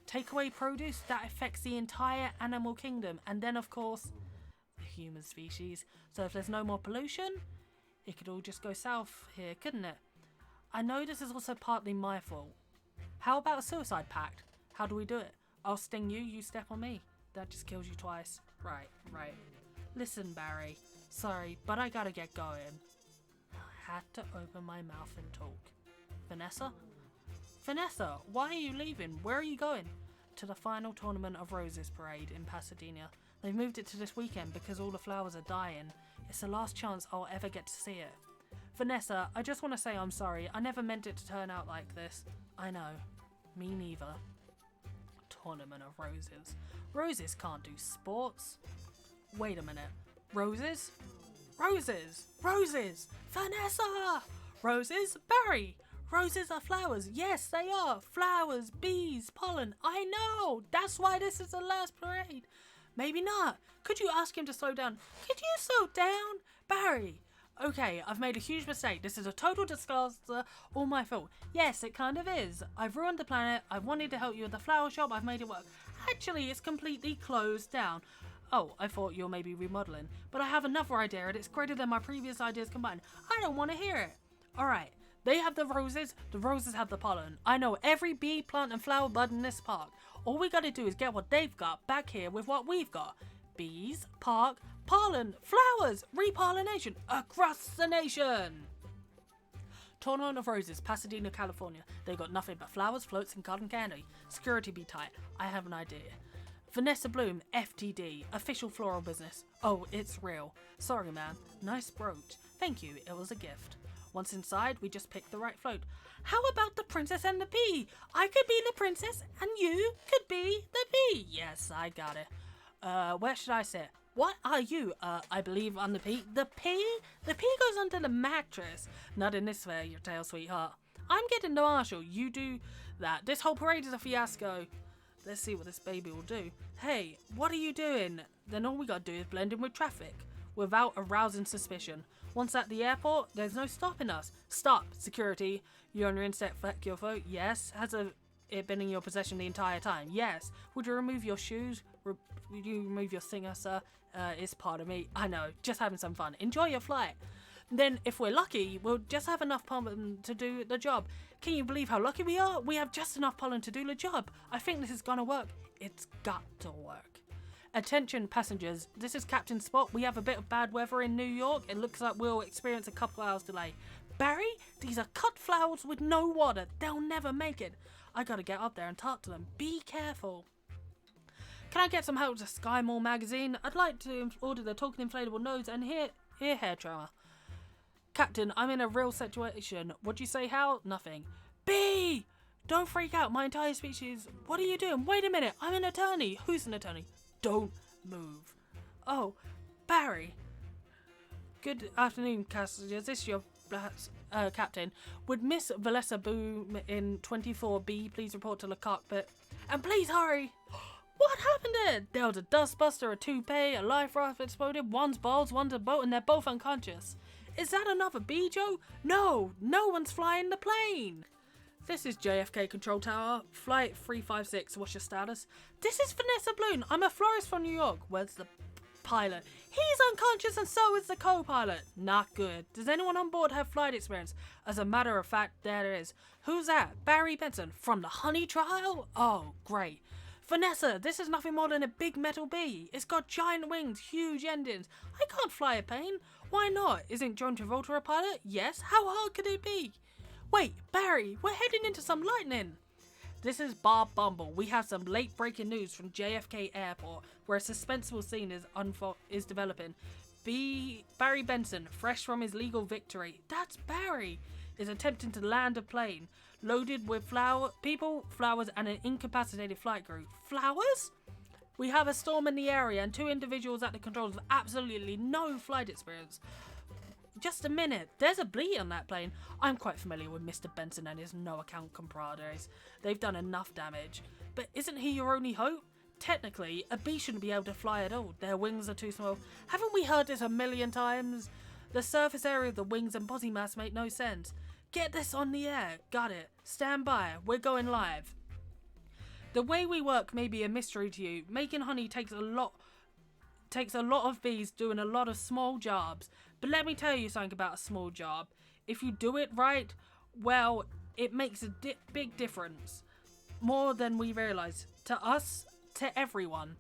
Speaker 1: Take away produce, that affects the entire animal kingdom. And then, of course, the human species. So if there's no more pollution, it could all just go south here, couldn't it? I know this is also partly my fault. How about a suicide pact? How do we do it? I'll sting you, you step on me. That just kills you twice. Right. Listen, Barry. Sorry, but I gotta get going. I had to open my mouth and talk. Vanessa? Vanessa, why are you leaving? Where are you going? To the final Tournament of Roses parade in Pasadena. They've moved it to this weekend because all the flowers are dying. It's the last chance I'll ever get to see it. Vanessa, I just want to say I'm sorry. I never meant it to turn out like this. I know. Me neither. Tournament of Roses. Roses can't do sports. Wait a minute. Roses? Roses! Roses! Vanessa! Roses? Barry! Roses are flowers. Yes, they are. Flowers, bees, pollen. I know. That's why this is the last parade. Maybe not. Could you ask him to slow down? Could you slow down? Barry. Okay, I've made a huge mistake. This is a total disaster. All my fault. Yes, it kind of is. I've ruined the planet. I wanted to help you at the flower shop. I've made it work. Actually, it's completely closed down. Oh, I thought you were maybe remodeling. But I have another idea and it's greater than my previous ideas combined. I don't want to hear it. Alright. They have the roses have the pollen. I know every bee, plant and flower bud in this park. All we gotta do is get what they've got back here with what we've got. Bees, park, pollen, flowers, repollination across the nation. Tournament of Roses, Pasadena, California. They got nothing but flowers, floats and cotton candy. Security be tight. I have an idea. Vanessa Bloom, FTD, official floral business. Oh, it's real. Sorry, man. Nice brooch. Thank you, it was a gift. Once inside, we just picked the right float. How about the princess and the bee? I could be the princess and you could be the bee. Yes, I got it. Where should I sit? What are you? I believe on the pea. The pea? The pea goes under the mattress. Not in this fairy tale, sweetheart. I'm getting the marshal. You do that. This whole parade is a fiasco. Let's see what this baby will do. Hey, what are you doing? Then all we gotta do is blend in with traffic without arousing suspicion. Once at the airport, there's no stopping us. Stop, security. You're on your insect fleck your phone? Yes. Has it been in your possession the entire time? Yes. Would you remove your shoes? Would you remove your singer, sir? It's part of me. I know. Just having some fun. Enjoy your flight. Then, if we're lucky, we'll just have enough pollen to do the job. Can you believe how lucky we are? We have just enough pollen to do the job. I think this is gonna work. It's got to work. Attention passengers, this is Captain Spot. We have a bit of bad weather in New York. It looks like we'll experience a couple hours delay. Barry, these are cut flowers with no water. They'll never make it. I gotta get up there and talk to them. Be careful. Can I get some help to Sky Mall magazine? I'd like to order the talking inflatable nose and hair trimmer. Captain, I'm in a real situation. What'd you say, Hal? Nothing. B! Don't freak out. My entire species. What are you doing? Wait a minute. I'm an attorney. Who's an attorney? Don't move. Oh, Barry. Good afternoon, passengers. This is your captain. Would Miss Vanessa Bloom in 24B please report to the cockpit? And please hurry. What happened there? There was a dustbuster, a toupee, a life raft exploded. One's balls, one's a boat, and they're both unconscious. Is that another bee, Joe? No, no one's flying the plane. This is JFK Control Tower, Flight 356, what's your status? This is Vanessa Bloom, I'm a florist from New York. Where's the pilot? He's unconscious and so is the co-pilot. Not good. Does anyone on board have flight experience? As a matter of fact, there is. Who's that? Barry Benson, from the Honey Trial? Oh, great. Vanessa, this is nothing more than a big metal bee. It's got giant wings, huge engines. I can't fly a plane. Why not? Isn't John Travolta a pilot? Yes. How hard could it be? Wait, Barry, we're heading into some lightning. This is Bob Bumble. We have some late breaking news from JFK Airport, where a suspenseful scene is developing. Barry Benson, fresh from his legal victory, that's Barry, is attempting to land a plane loaded with people, flowers, and an incapacitated flight crew. Flowers? We have a storm in the area and 2 individuals at the controls with absolutely no flight experience. Just a minute, there's a bee on that plane. I'm quite familiar with Mr. Benson and his no-account compadres. They've done enough damage. But isn't he your only hope? Technically, a bee shouldn't be able to fly at all. Their wings are too small. Haven't we heard this a million times? The surface area of the wings and body mass make no sense. Get this on the air. Got it. Stand by. We're going live. The way we work may be a mystery to you. Making honey takes a lot of bees doing a lot of small jobs. But let me tell you something about a small job. If you do it right, well, it makes a big difference. More than we realise. To us, to everyone.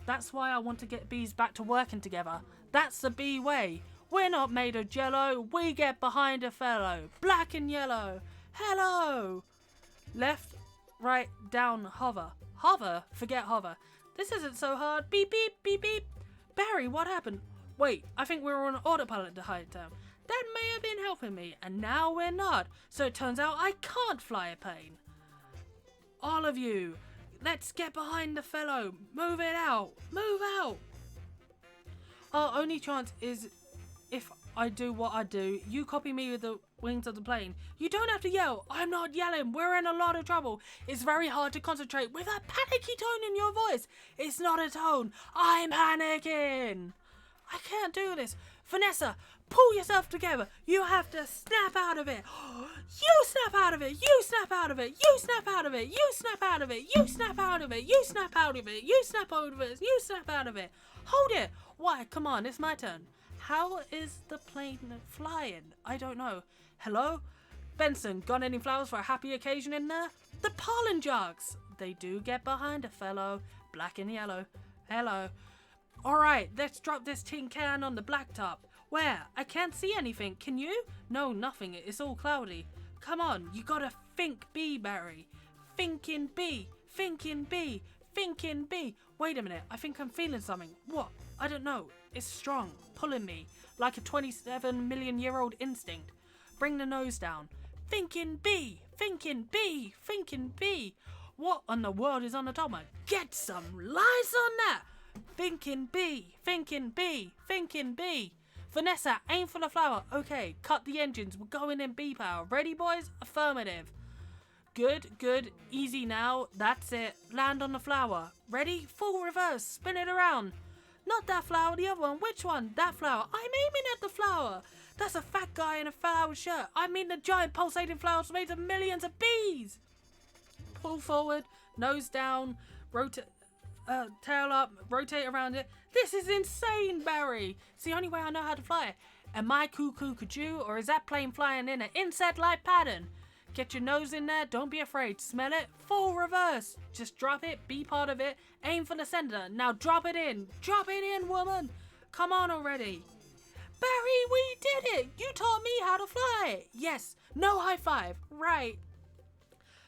Speaker 1: That's why I want to get bees back to working together. That's the bee way. We're not made of jello. We get behind a fellow. Black and yellow. Hello. Left, right, down, hover. Hover? Forget hover. This isn't so hard. Beep, beep, beep, beep. Barry, what happened? Wait, I think we were on autopilot the whole time. That may have been helping me, and now we're not. So it turns out I can't fly a plane. All of you, let's get behind the fellow. Move it out. Move out. Our only chance is if I do what I do. You copy me with the wings of the plane. You don't have to yell. I'm not yelling. We're in a lot of trouble. It's very hard to concentrate with a panicky tone in your voice. It's not a tone. I'm panicking. I can't do this. Vanessa, pull yourself together. You have to snap out of it. You snap out of it. You snap out of it. You snap out of it. You snap out of it. You snap out of it. You snap out of it. You snap out of it. You snap out of it. Hold it. Why? Come on, it's my turn. How is the plane flying? I don't know. Hello? Benson, got any flowers for a happy occasion in there? The pollen jugs. They do get behind a fellow. Black and yellow. Hello. Alright, let's drop this tin can on the blacktop. Where? I can't see anything. Can you? No, nothing. It's all cloudy. Come on, you gotta think bee, Barry. Thinking bee. Thinking bee. Thinking bee. Wait a minute. I think I'm feeling something. What? I don't know. It's strong. Pulling me. Like a 27-million-year-old instinct. Bring the nose down. Thinking bee. Thinking bee. Thinking bee. What on the world is on the top? Get some lies on that. Thinking bee. Thinking bee. Thinking bee. Vanessa, aim for the flower. Okay, cut the engines. We're going in bee power. Ready, boys? Affirmative. Good, good. Easy now. That's it. Land on the flower. Ready? Full reverse. Spin it around. Not that flower, the other one. Which one? That flower. I'm aiming at the flower. That's a fat guy in a flowered shirt. I mean the giant pulsating flowers made of millions of bees. Pull forward. Nose down. Rotate. Tail up. Rotate around it. This is insane, Barry. It's the only way I know how to fly. Am I cuckoo cuckoo, or is that plane flying in an insect-like pattern? Get your nose in there. Don't be afraid. Smell it. Full reverse. Just drop it. Be part of it. Aim for the center. Now drop it in. Drop it in, woman. Come on already. Barry, we did it. You taught me how to fly. Yes. No high five. Right.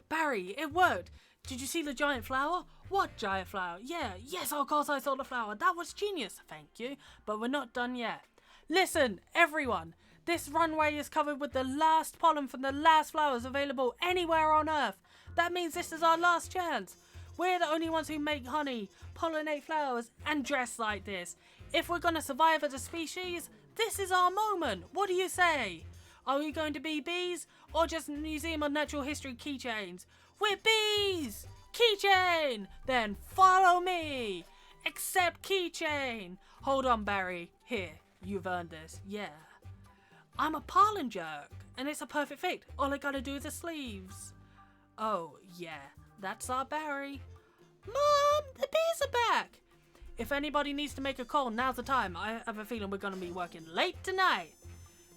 Speaker 1: Barry, it worked. Did you see the giant flower? What giant flower? Yeah. Yes, of course I saw the flower. That was genius. Thank you. But we're not done yet. Listen, everyone. This runway is covered with the last pollen from the last flowers available anywhere on Earth. That means this is our last chance. We're the only ones who make honey, pollinate flowers, and dress like this. If we're gonna survive as a species, this is our moment. What do you say? Are we going to be bees, or just Museum of Natural History keychains? We're bees! Keychain! Then follow me! Accept keychain! Hold on, Barry. Here, you've earned this. Yeah. I'm a pollen jerk, and it's a perfect fit. All I gotta do is the sleeves. Oh, yeah, that's our Barry. Mom, the bees are back. If anybody needs to make a call, now's the time. I have a feeling we're gonna be working late tonight.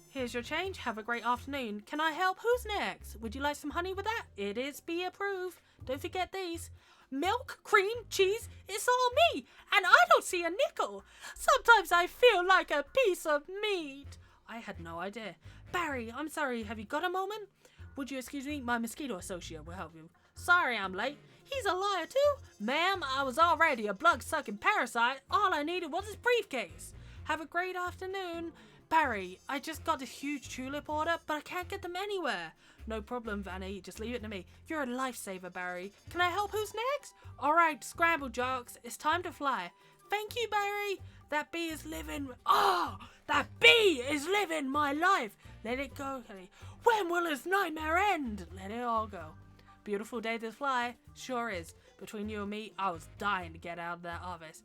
Speaker 1: Here's your change. Have a great afternoon. Can I help? Who's next? Would you like some honey with that? It is bee approved. Don't forget these. Milk, cream, cheese, it's all me, and I don't see a nickel. Sometimes I feel like a piece of meat. I had no idea. Barry, I'm sorry, have you got a moment? Would you excuse me? My mosquito associate will help you. Sorry I'm late. He's a liar too? Ma'am, I was already a blood-sucking parasite. All I needed was his briefcase. Have a great afternoon. Barry, I just got this huge tulip order, but I can't get them anywhere. No problem, Vanny. Just leave it to me. You're a lifesaver, Barry. Can I help? Who's next? Alright, scramble jocks. It's time to fly. Thank you, Barry. That bee is living... Oh! That bee is living my life. Let it go, Kelly. When will this nightmare end? Let it all go. Beautiful day to fly. Sure is. Between you and me, I was dying to get out of that office.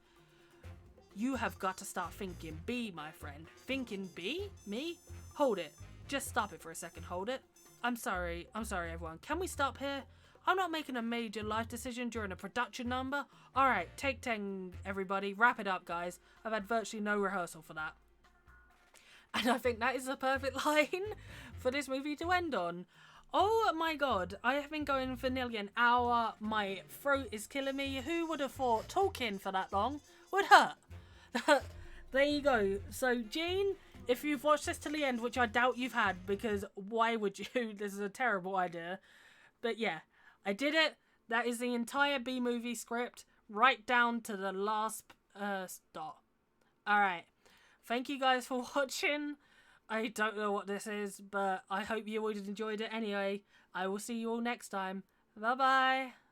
Speaker 1: You have got to start thinking bee, my friend. Thinking bee? Me? Hold it. Just stop it for a second. Hold it. I'm sorry, everyone. Can we stop here? I'm not making a major life decision during a production number. Alright, take 10, everybody. Wrap it up, guys. I've had virtually no rehearsal for that. And I think that is the perfect line for this movie to end on. Oh my god, I have been going for nearly an hour. My throat is killing me. Who would have thought talking for that long would hurt? There you go. So, Jean, if you've watched this till the end, which I doubt you've had, because why would you? This is a terrible idea. But yeah, I did it. That is the entire B-movie script, right down to the last dot. Alright. Thank you guys for watching. I don't know what this is, but I hope you all enjoyed it anyway. I will see you all next time. Bye bye.